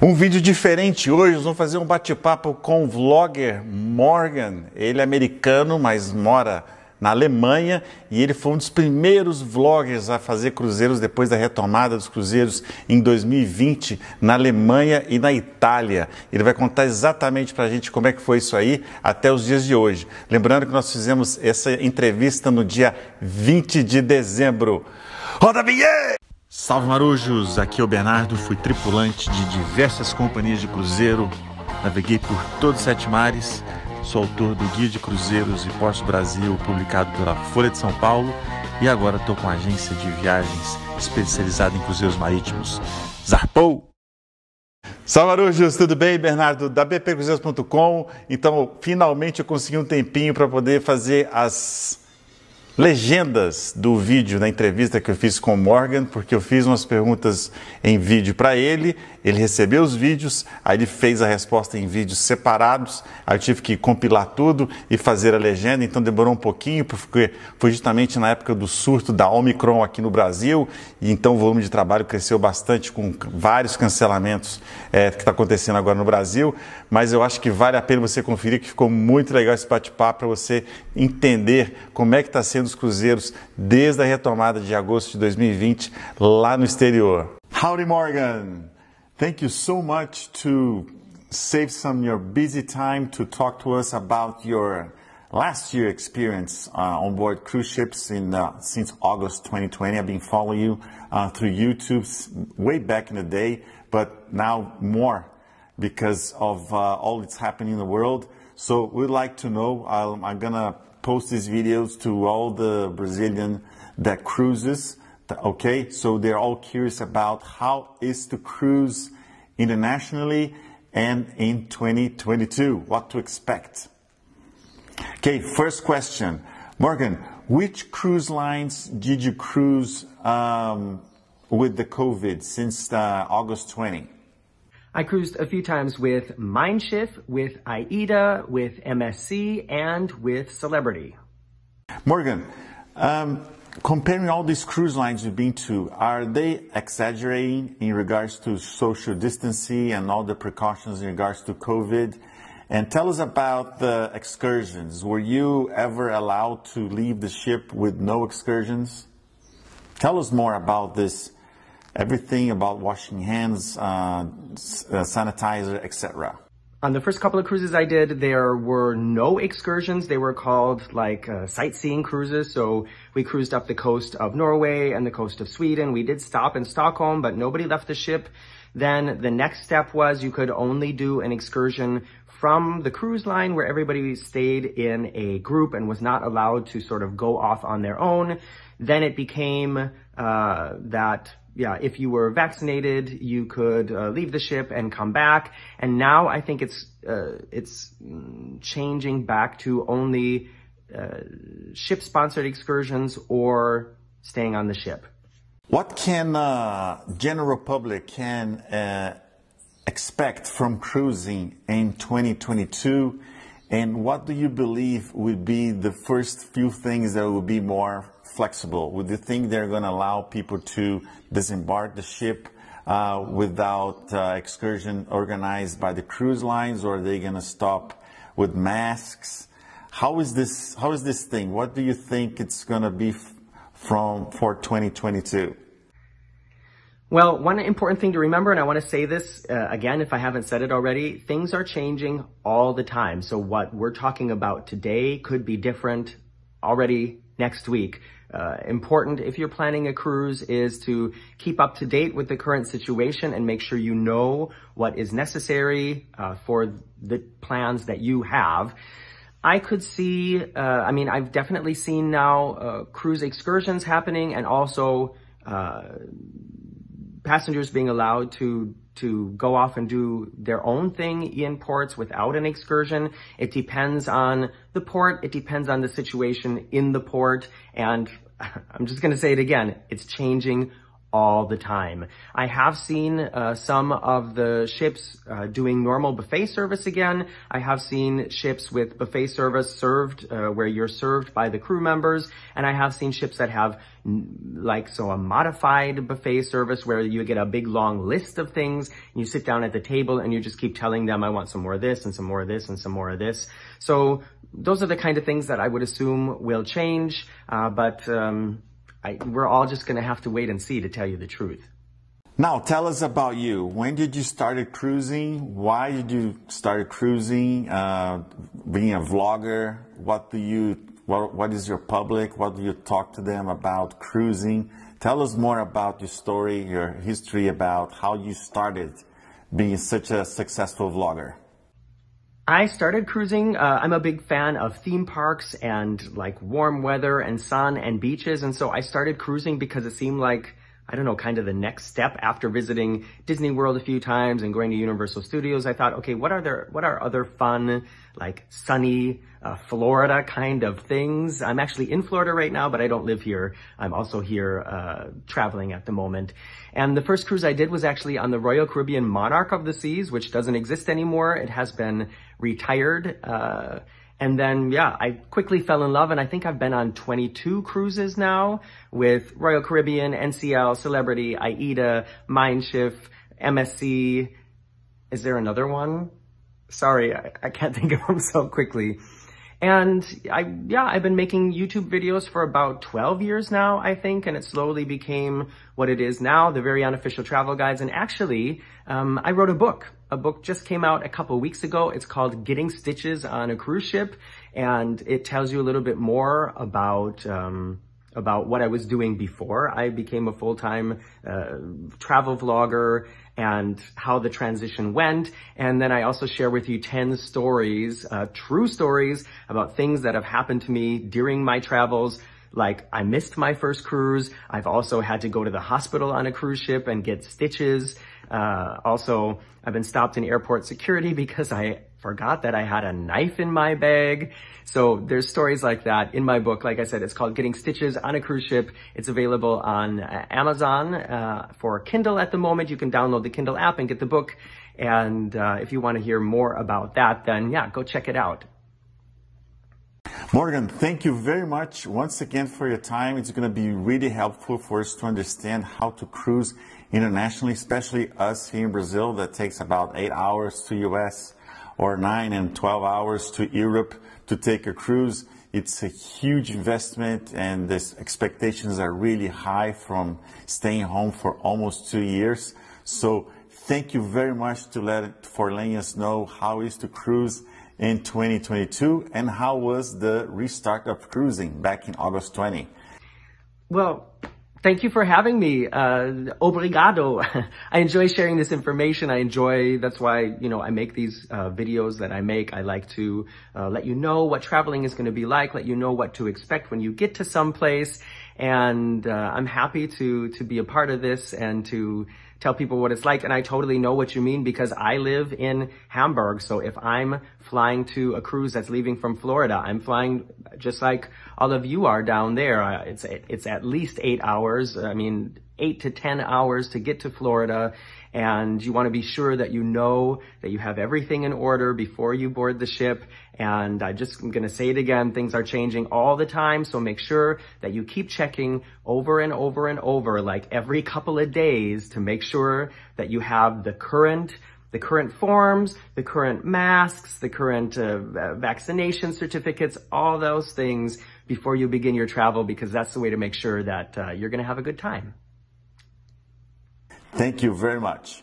Um vídeo diferente hoje, nós vamos fazer um bate-papo com o vlogger Morgan. Ele é americano, mas mora na Alemanha e ele foi um dos primeiros vloggers a fazer cruzeiros depois da retomada dos cruzeiros em 2020 na Alemanha e na Itália. Ele vai contar exatamente pra gente como é que foi isso aí até os dias de hoje. Lembrando que nós fizemos essa entrevista no dia 20 de dezembro. Roda a vinheta! Salve marujos, aqui é o Bernardo, fui tripulante de diversas companhias de cruzeiro, naveguei por todos os 7 mares, sou autor do Guia de Cruzeiros e Portos do Brasil, publicado pela Folha de São Paulo, e agora estou com a agência de viagens especializada em cruzeiros marítimos, ZARPOU. Salve marujos, tudo bem? Bernardo, da bpcruzeiros.com. Então, finalmente eu consegui um tempinho para poder fazer as legendas do vídeo da entrevista que eu fiz com o Morgan, porque eu fiz umas perguntas em vídeo para ele, ele recebeu os vídeos, aí ele fez a resposta em vídeos separados, aí eu tive que compilar tudo e fazer a legenda, então demorou um pouquinho, porque foi justamente na época do surto da Omicron aqui no Brasil, e então o volume de trabalho cresceu bastante com vários cancelamentos que está acontecendo agora no Brasil, mas eu acho que vale a pena você conferir, que ficou muito legal esse bate-papo para você entender como é que está sendo os cruzeiros desde a retomada de agosto de 2020 lá no exterior. Howdy Morgan! Thank you so much to save some of your busy time to talk to us about your last year experience on board cruise ships since August 2020. I've been following you through YouTube way back in the day, but now more because of all that's happening in the world. So we'd like to know, I'm gonna post these videos to all the Brazilian that cruises, okay? So they're all curious about how is to cruise internationally and in 2022, what to expect. Okay, first question. Morgan, which cruise lines did you cruise with the COVID since August 20? I cruised a few times with Mein Schiff, with AIDA, with MSC, and with Celebrity. Morgan, comparing all these cruise lines you've been to, are they exaggerating in regards to social distancing and all the precautions in regards to COVID? And tell us about the excursions. Were you ever allowed to leave the ship with no excursions? Tell us more about this. Everything about washing hands, sanitizer, etc. On the first couple of cruises I did, there were no excursions. They were called like sightseeing cruises. So we cruised up the coast of Norway and the coast of Sweden. We did stop in Stockholm, but nobody left the ship. Then the next step was you could only do an excursion from the cruise line where everybody stayed in a group and was not allowed to sort of go off on their own. Then it became if you were vaccinated, you could leave the ship and come back. And now I think it's changing back to only ship-sponsored excursions or staying on the ship. What can general public can expect from cruising in 2022? And what do you believe would be the first few things that will be more flexible? Would you think they're going to allow people to disembark the ship without excursion organized by the cruise lines, or are they going to stop with masks? How is this thing? What do you think it's going to be for 2022? Well, one important thing to remember, and I want to say this again if I haven't said it already, things are changing all the time. So what we're talking about today could be different already next week. Important if you're planning a cruise is to keep up to date with the current situation and make sure you know what is necessary for the plans that you have. I could see, I've definitely seen now cruise excursions happening and also passengers being allowed to go off and do their own thing in ports without an excursion. It depends on the port. It depends on the situation in the port. And I'm just going to say it again. It's changing all the time. I have seen some of the ships doing normal buffet service again. I have seen ships with buffet service served where you're served by the crew members, and I have seen ships that have a modified buffet service where you get a big long list of things, and you sit down at the table and you just keep telling them, I want some more of this and some more of this and some more of this. So those are the kind of things that I would assume will change, but we're all just going to have to wait and see, to tell you the truth. Now, tell us about you. When did you start cruising? Why did you start cruising? Being a vlogger, what is your public? What do you talk to them about cruising? Tell us more about your story, your history, about how you started being such a successful vlogger. I started cruising. I'm a big fan of theme parks and like warm weather and sun and beaches. And so I started cruising because it seemed like, I don't know, kind of the next step after visiting Disney World a few times and going to Universal Studios. I thought, okay, what are other fun, like sunny, Florida kind of things? I'm actually in Florida right now, but I don't live here. I'm also here, traveling at the moment. And the first cruise I did was actually on the Royal Caribbean Monarch of the Seas, which doesn't exist anymore. It has been retired. And then, yeah, I quickly fell in love, and I think I've been on 22 cruises now with Royal Caribbean, NCL, Celebrity, AIDA, Mindshift, MSC. Is there another one? Sorry, I can't think of them so quickly. And I've been making YouTube videos for about 12 years now, I think, and it slowly became what it is now, the Very Unofficial Travel Guides. And actually, I wrote a book. A book just came out a couple of weeks ago. It's called Getting Stitches on a Cruise Ship, and it tells you a little bit more about what I was doing before I became a full-time travel vlogger and how the transition went. And then I also share with you 10 stories, true stories about things that have happened to me during my travels. Like, I missed my first cruise. I've also had to go to the hospital on a cruise ship and get stitches. Also, I've been stopped in airport security because I forgot that I had a knife in my bag. So there's stories like that in my book. Like I said, it's called Getting Stitches on a Cruise Ship. It's available on Amazon for Kindle at the moment. You can download the Kindle app and get the book. And if you want to hear more about that, then yeah, go check it out. Morgan, thank you very much once again for your time. It's going to be really helpful for us to understand how to cruise internationally, especially us here in Brazil. That takes about 8 hours to US or 9 and 12 hours to Europe to take a cruise. It's a huge investment, and the expectations are really high from staying home for almost 2 years. So thank you very much for letting us know how it is to cruise in 2022, and how was the restart of cruising back in August 20? Well, thank you for having me. Obrigado. I enjoy sharing this information. That's why, I make these videos that I make. I like to let you know what traveling is going to be like, let you know what to expect when you get to some place. And I'm happy to be a part of this and to tell people what it's like. And I totally know what you mean, because I live in Hamburg. So if I'm flying to a cruise that's leaving from Florida, I'm flying just like all of you are down there. It's at least 8 hours. 8 to 10 hours to get to Florida. And you want to be sure that you know that you have everything in order before you board the ship. And I'm going to say it again, things are changing all the time. So make sure that you keep checking over and over and over, like every couple of days, to make sure that you have the current forms, the current masks, the current vaccination certificates, all those things before you begin your travel, because that's the way to make sure that you're going to have a good time. Thank you very much.